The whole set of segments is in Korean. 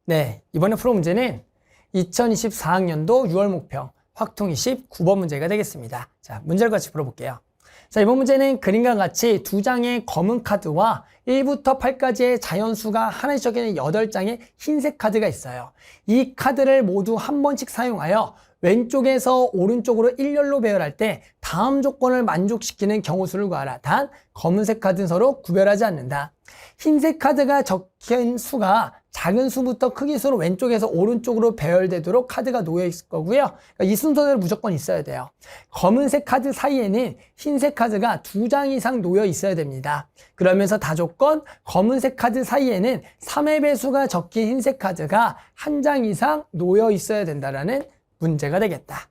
네, 이번에 풀어 문제는 2024학년도 6월 목표 확통 29번 문제가 되겠습니다. 자, 문제를 같이 풀어볼게요. 자, 이번 문제는 그림과 같이 두 장의 검은 카드와 1부터 8까지의 자연수가 하나씩 적혀있는 8장의 흰색 카드가 있어요. 이 카드를 모두 한 번씩 사용하여 왼쪽에서 오른쪽으로 일렬로 배열할 때 다음 조건을 만족시키는 경우수를 구하라. 단, 검은색 카드는 서로 구별하지 않는다. 흰색 카드가 적힌 수가 작은 수부터 크기 수로 왼쪽에서 오른쪽으로 배열되도록 카드가 놓여 있을 거고요. 그러니까 이 순서대로 무조건 있어야 돼요. 검은색 카드 사이에는 흰색 카드가 2장 이상 놓여 있어야 됩니다. 그러면서 다조건 검은색 카드 사이에는 3의 배수가 적힌 흰색 카드가 1장 이상 놓여 있어야 된다라는 문제가 되겠다.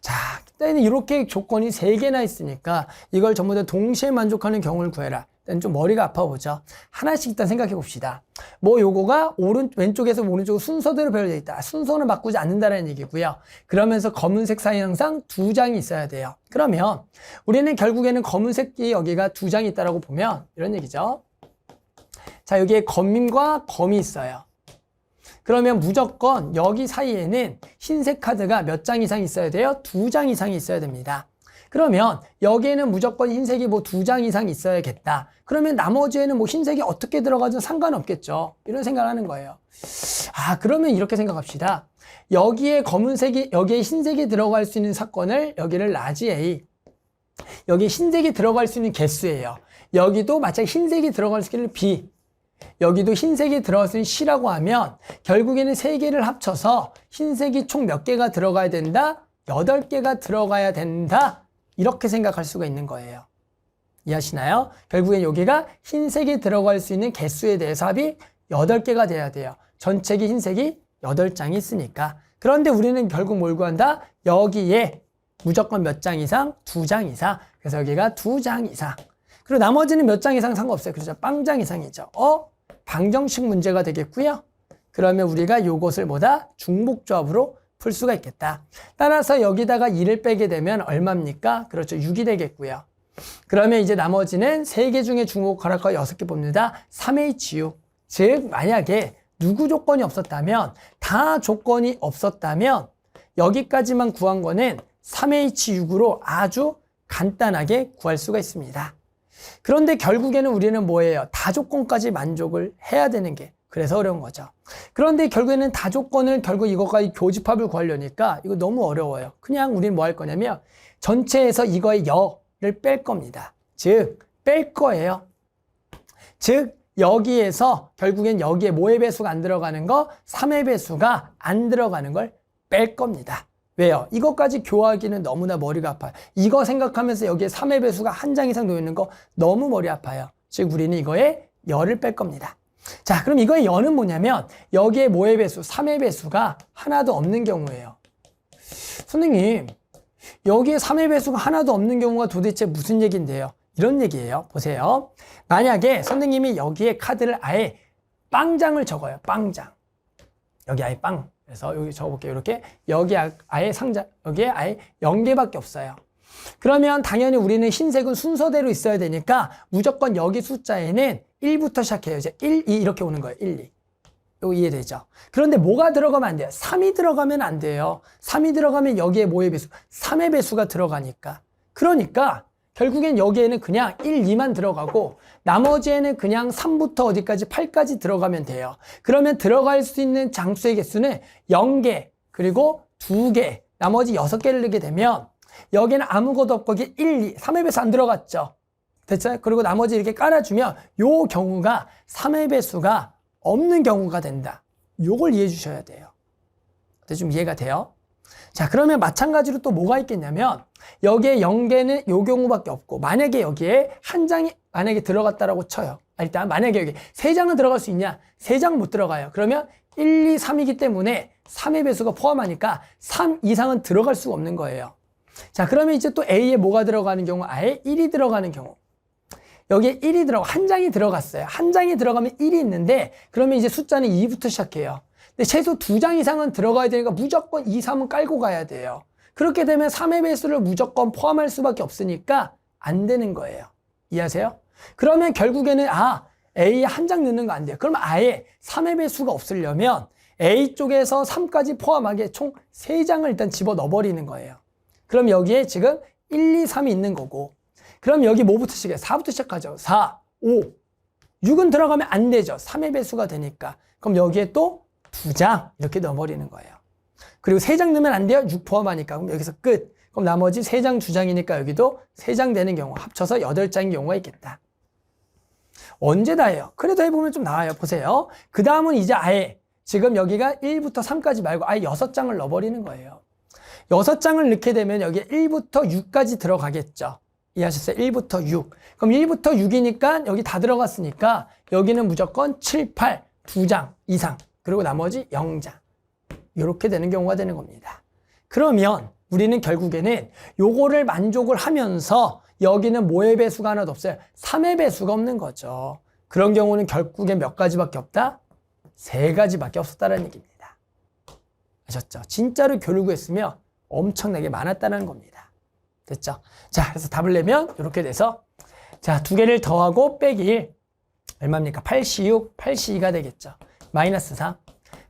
자, 일단은 이렇게 조건이 3개나 있으니까 이걸 전부 다 동시에 만족하는 경우를 구해라. 일단 좀 머리가 아파 보죠. 하나씩 일단 생각해 봅시다. 뭐 요거가 왼쪽에서 오른쪽으로 순서대로 배열되어 있다. 순서는 바꾸지 않는다는 얘기고요. 그러면서 검은색 사이에 항상 2장이 있어야 돼요. 그러면 우리는 결국에는 검은색이 여기가 2장이 있다라고 보면 이런 얘기죠. 자, 여기에 검임과 검이 있어요. 그러면 무조건 여기 사이에는 흰색 카드가 몇 장 이상 있어야 돼요? 2장 이상이 있어야 됩니다. 그러면 여기에는 무조건 흰색이 뭐 2장 이상 있어야겠다. 그러면 나머지에는 뭐 흰색이 어떻게 들어가든 상관없겠죠. 이런 생각을 하는 거예요. 아, 그러면 이렇게 생각합시다. 여기에 검은색이, 여기에 흰색이 들어갈 수 있는 사건을 여기를 라지 A. 여기 흰색이 들어갈 수 있는 개수예요. 여기도 마찬가지 흰색이 들어갈 수 있는 B. 여기도 흰색이 들어갈 수 있는 C라고 하면 결국에는 3개를 합쳐서 흰색이 총 몇 개가 들어가야 된다? 8개가 들어가야 된다. 이렇게 생각할 수가 있는 거예요. 이해하시나요? 결국엔 여기가 흰색이 들어갈 수 있는 개수에 대해서 합이 8개가 돼야 돼요. 전체기 흰색이 8장이 있으니까. 그런데 우리는 결국 뭘 구한다? 여기에 무조건 몇 장 이상? 2장 이상. 그래서 여기가 2장 이상. 그리고 나머지는 몇 장 이상 상관없어요. 그렇죠? 빵장 이상이죠. 방정식 문제가 되겠고요. 그러면 우리가 요것을 뭐다? 중복조합으로 풀 수가 있겠다. 따라서 여기다가 2를 빼게 되면 얼마입니까? 그렇죠. 6이 되겠고요. 그러면 이제 나머지는 3개 중에 중복할 거 6개 봅니다. 3H6. 즉 만약에 누구 조건이 없었다면, 다 조건이 없었다면 여기까지만 구한 거는 3H6으로 아주 간단하게 구할 수가 있습니다. 그런데 결국에는 우리는 뭐예요? 다조건까지 만족을 해야 되는 게 그래서 어려운 거죠. 그런데 결국에는 다조건을 결국 이거가 교집합을 구하려니까 이거 너무 어려워요. 그냥 우리는 뭐 할 거냐면 전체에서 이거의 여를 뺄 겁니다. 즉 뺄 거예요. 즉 여기에서 결국엔 여기에 뭐의 배수가 안 들어가는 거, 3의 배수가 안 들어가는 걸 뺄 겁니다. 왜요? 이것까지 교하기는 너무나 머리가 아파요. 이거 생각하면서 여기에 3의 배수가 1장 이상 놓여있는 거 너무 머리 아파요. 즉 우리는 이거에 여를 뺄 겁니다. 자, 그럼 이거의 여는 뭐냐면 여기에 뭐의 배수, 3의 배수가 하나도 없는 경우예요. 선생님, 여기에 3의 배수가 하나도 없는 경우가 도대체 무슨 얘기인데요? 이런 얘기예요. 보세요. 만약에 선생님이 여기에 카드를 아예 빵장을 적어요. 빵장. 여기 아예 빵. 그래서 여기 적어볼게요. 이렇게 여기 아예 상자, 여기에 아예 0개밖에 없어요. 그러면 당연히 우리는 흰색은 순서대로 있어야 되니까 무조건 여기 숫자에는 1부터 시작해요. 이제 1, 2 이렇게 오는 거예요. 1, 2. 이거 이해되죠? 그런데 뭐가 들어가면 안 돼요? 3이 들어가면 안 돼요. 3이 들어가면 여기에 뭐의 배수? 3의 배수가 들어가니까. 그러니까 결국엔 여기에는 그냥 1, 2만 들어가고 나머지에는 그냥 3부터 어디까지 8까지 들어가면 돼요. 그러면 들어갈 수 있는 장수의 개수는 0개 그리고 2개 나머지 6개를 넣게 되면 여기는 아무것도 없고 여기 1, 2, 3의 배수 안 들어갔죠. 됐죠? 그리고 나머지 이렇게 깔아주면 요 경우가 3의 배수가 없는 경우가 된다. 요걸 이해해 주셔야 돼요. 좀 이해가 돼요? 자, 그러면 마찬가지로 또 뭐가 있겠냐면 여기에 0개는 요 경우밖에 없고 만약에 여기에 한 장이 만약에 들어갔다라고 쳐요. 일단 만약에 여기 3장은 들어갈 수 있냐? 3장 못 들어가요. 그러면 1, 2, 3이기 때문에 3의 배수가 포함하니까 3 이상은 들어갈 수가 없는 거예요. 자, 그러면 이제 또 A에 뭐가 들어가는 경우? 아예 1이 들어가는 경우. 여기에 1이 들어가, 한 장이 들어갔어요. 한 장이 들어가면 1이 있는데 그러면 이제 숫자는 2부터 시작해요. 근데 최소 2장 이상은 들어가야 되니까 무조건 2, 3은 깔고 가야 돼요. 그렇게 되면 3의 배수를 무조건 포함할 수밖에 없으니까 안 되는 거예요. 이해하세요? 그러면 결국에는 A에 한 장 넣는 거 안 돼요. 그럼 아예 3의 배수가 없으려면 A 쪽에서 3까지 포함하게 총 3장을 일단 집어 넣어버리는 거예요. 그럼 여기에 지금 1, 2, 3이 있는 거고, 그럼 여기 뭐부터 시작해요? 4부터 시작하죠. 4, 5, 6은 들어가면 안 되죠. 3의 배수가 되니까. 그럼 여기에 또 2장 이렇게 넣어버리는 거예요. 그리고 3장 넣으면 안 돼요. 6 포함하니까. 그럼 여기서 끝. 그럼 나머지 3장, 2장이니까 여기도 3장 되는 경우, 합쳐서 8장인 경우가 있겠다. 언제 다 해요? 그래도 해보면 좀 나와요. 보세요. 그 다음은 이제 아예 지금 여기가 1부터 3까지 말고 아예 6장을 넣어버리는 거예요. 6장을 넣게 되면 여기 1부터 6까지 들어가겠죠. 이해하셨어요? 1부터 6. 그럼 1부터 6이니까 여기 다 들어갔으니까 여기는 무조건 7, 8, 2장 이상. 그리고 나머지 0장. 이렇게 되는 경우가 되는 겁니다. 그러면 우리는 결국에는 요거를 만족을 하면서 여기는 뭐의 배수가 하나도 없어요? 3의 배수가 없는 거죠. 그런 경우는 결국에 몇 가지밖에 없다? 3가지밖에 없었다는 얘기입니다. 아셨죠? 진짜로 교를 구했으면 엄청나게 많았다는 겁니다. 됐죠? 자, 그래서 답을 내면 이렇게 돼서 자, 2개를 더하고 빼기 1 얼마입니까? 8C6, 8C2가 되겠죠. 마이너스 3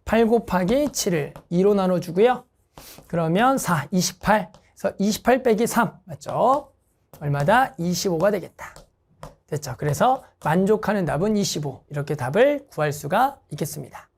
8 곱하기 7을 2로 나눠주고요. 그러면 4, 28 그래서 28 빼기 3 맞죠? 얼마다? 25가 되겠다. 됐죠? 그래서 만족하는 답은 25 이렇게 답을 구할 수가 있겠습니다.